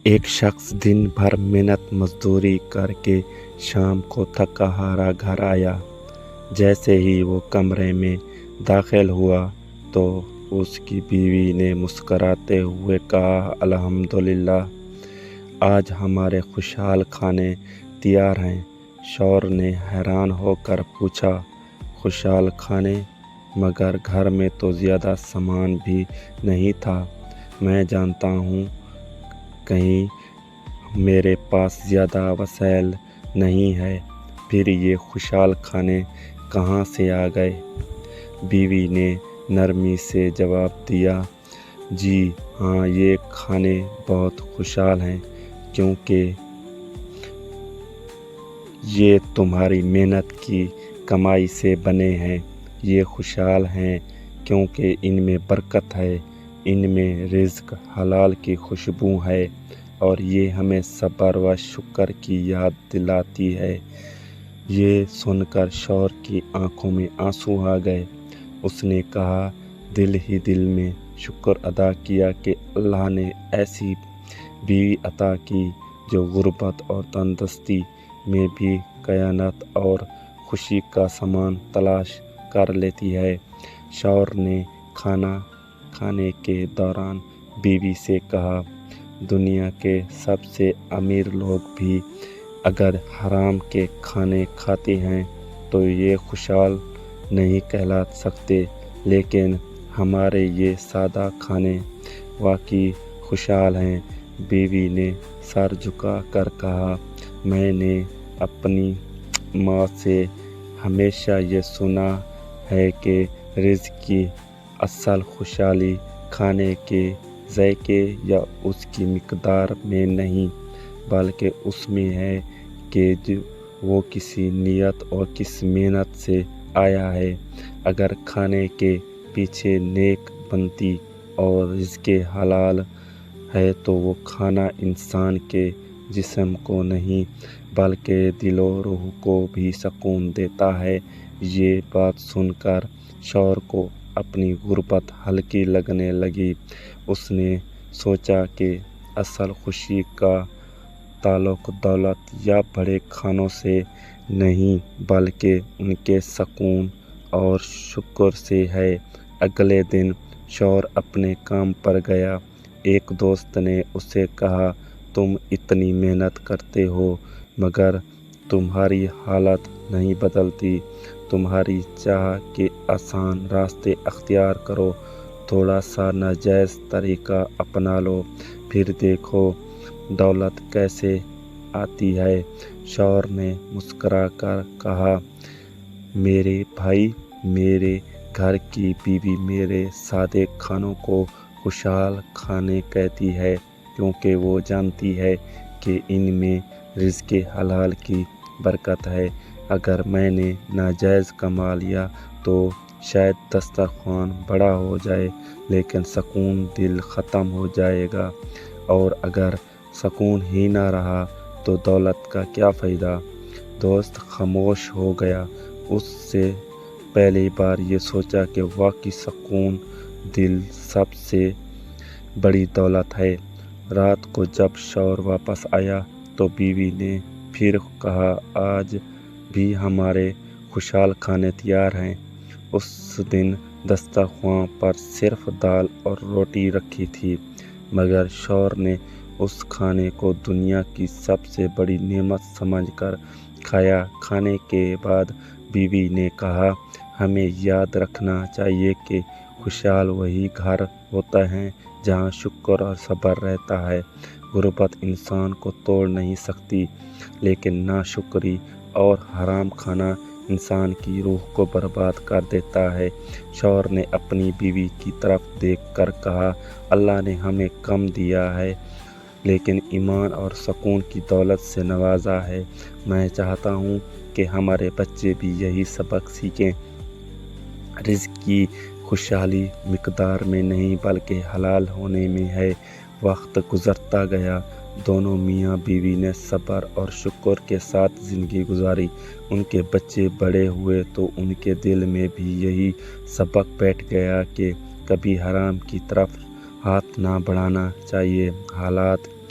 ایک شخص دن بھر محنت مزدوری کر کے شام کو تھکا ہارا گھر آیا۔ جیسے ہی وہ کمرے میں داخل ہوا تو اس کی بیوی نے مسکراتے ہوئے کہا، الحمدللہ، آج ہمارے خوشحال کھانے تیار ہیں۔ شوہر نے حیران ہو کر پوچھا، خوشحال کھانے؟ مگر گھر میں تو زیادہ سامان بھی نہیں تھا۔ میں جانتا ہوں کہیں میرے پاس زیادہ وسائل نہیں ہے، پھر یہ خوشحال کھانے کہاں سے آ گئے؟ بیوی نے نرمی سے جواب دیا، جی ہاں، یہ کھانے بہت خوشحال ہیں کیونکہ یہ تمہاری محنت کی کمائی سے بنے ہیں۔ یہ خوشحال ہیں کیونکہ ان میں برکت ہے، ان میں رزق حلال کی خوشبو ہے، اور یہ ہمیں صبر و شکر کی یاد دلاتی ہے۔ یہ سن کر شوہر کی آنکھوں میں آنسو آ گئے۔ اس نے کہا، دل ہی دل میں شکر ادا کیا کہ اللہ نے ایسی بیوی عطا کی جو غربت اور تندرستی میں بھی قناعت اور خوشی کا سامان تلاش کر لیتی ہے۔ شوہر نے کھانا کھانے کے دوران بیوی سے کہا، دنیا کے سب سے امیر لوگ بھی اگر حرام کے کھانے کھاتے ہیں تو یہ خوشحال نہیں کہلا سکتے، لیکن ہمارے یہ سادہ کھانے واقعی خوشحال ہیں۔ بیوی نے سر جھکا کر کہا، میں نے اپنی ماں سے ہمیشہ یہ سنا ہے کہ رزق کی اصل خوشحالی کھانے کے ذائقے یا اس کی مقدار میں نہیں، بلکہ اس میں ہے کہ وہ کسی نیت اور کس محنت سے آیا ہے۔ اگر کھانے کے پیچھے نیک بنتی اور رزق حلال ہے تو وہ کھانا انسان کے جسم کو نہیں بلکہ دل و روح کو بھی سکون دیتا ہے۔ یہ بات سن کر شوہر کو اپنی غربت ہلکی لگنے لگی۔ اس نے سوچا کہ اصل خوشی کا تعلق دولت یا بڑے کھانوں سے نہیں بلکہ ان کے سکون اور شکر سے ہے۔ اگلے دن شوہر اپنے کام پر گیا۔ ایک دوست نے اسے کہا، تم اتنی محنت کرتے ہو مگر تمہاری حالت نہیں بدلتی۔ تمہاری چاہ کہ آسان راستے اختیار کرو، تھوڑا سا ناجائز طریقہ اپنا لو، پھر دیکھو دولت کیسے آتی ہے۔ شوہر نے مسکرا کر کہا، میرے بھائی، میرے گھر کی بیوی میرے سادے کھانوں کو خوشحال کھانے کہتی ہے کیونکہ وہ جانتی ہے کہ ان میں رزق حلال کی برکت ہے۔ اگر میں نے ناجائز کما لیا تو شاید دسترخوان بڑا ہو جائے لیکن سکون دل ختم ہو جائے گا، اور اگر سکون ہی نہ رہا تو دولت کا کیا فائدہ؟ دوست خاموش ہو گیا۔ اس سے پہلی بار یہ سوچا کہ واقعی سکون دل سب سے بڑی دولت ہے۔ رات کو جب شوہر واپس آیا تو بیوی نے پھر کہا، آج بھی ہمارے خوشحال کھانے تیار ہیں۔ اس دن دسترخوان پر صرف دال اور روٹی رکھی تھی، مگر شوہر نے اس کھانے کو دنیا کی سب سے بڑی نعمت سمجھ کر کھایا۔ کھانے کے بعد بیوی نے کہا، ہمیں یاد رکھنا چاہیے کہ خوشحال وہی گھر ہوتا ہے جہاں شکر اور صبر رہتا ہے۔ غربت انسان کو توڑ نہیں سکتی، لیکن ناشکری اور حرام کھانا انسان کی روح کو برباد کر دیتا ہے۔ شوہر نے اپنی بیوی کی طرف دیکھ کر کہا، اللہ نے ہمیں کم دیا ہے لیکن ایمان اور سکون کی دولت سے نوازا ہے۔ میں چاہتا ہوں کہ ہمارے بچے بھی یہی سبق سیکھیں۔ رزق کی خوشحالی مقدار میں نہیں بلکہ حلال ہونے میں ہے۔ وقت گزرتا گیا، دونوں میاں بیوی نے صبر اور شکر کے ساتھ زندگی گزاری۔ ان کے بچے بڑے ہوئے تو ان کے دل میں بھی یہی سبق بیٹھ گیا کہ کبھی حرام کی طرف ہاتھ نہ بڑھانا چاہیے۔ حالات